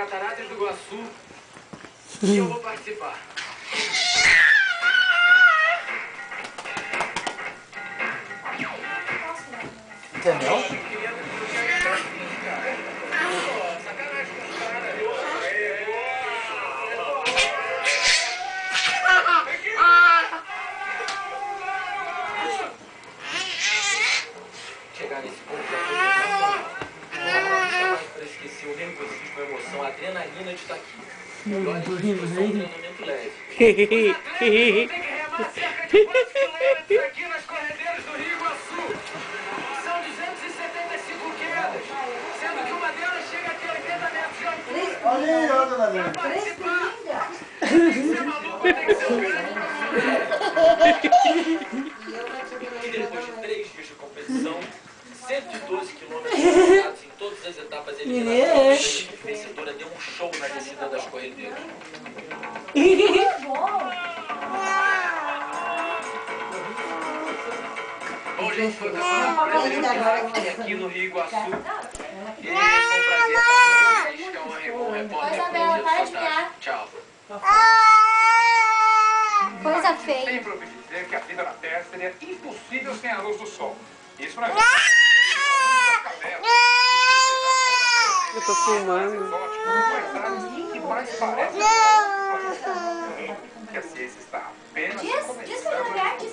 Cataratas do Iguaçu e eu vou participar. Entendeu? Chegar nesse ponto já foi esquecer o nervosismo, a emoção, a adrenalina de estar aqui. E olha que foi só um treinamento leve. Tem que remar cerca de 4 quilômetros aqui nas corredeiras do Rio Iguaçu. São 275 quedas, sendo que uma delas chega a ter 80 metros de altura. Olha aí, ó, dona Helena. Pra participar, tem que ser maluco, tem que ser um grande profissional. E depois de 3 dias de competição, 112 quilômetros em todas as etapas eliminatórias, a equipe vencedora deu um show na descida das corredeiras. Bom, gente, foi um prazer estar aqui no Rio Iguaçu. E foi um prazer estar com vocês, que é um repórter fantástico. Tchau. Coisa feia. Sempre ouvi dizer que a vida na Terra seria impossível sem a luz do sol. Isso pra mim. Eu tô filmando. Que mais parece que a ciência está apenas Diz que é lugar que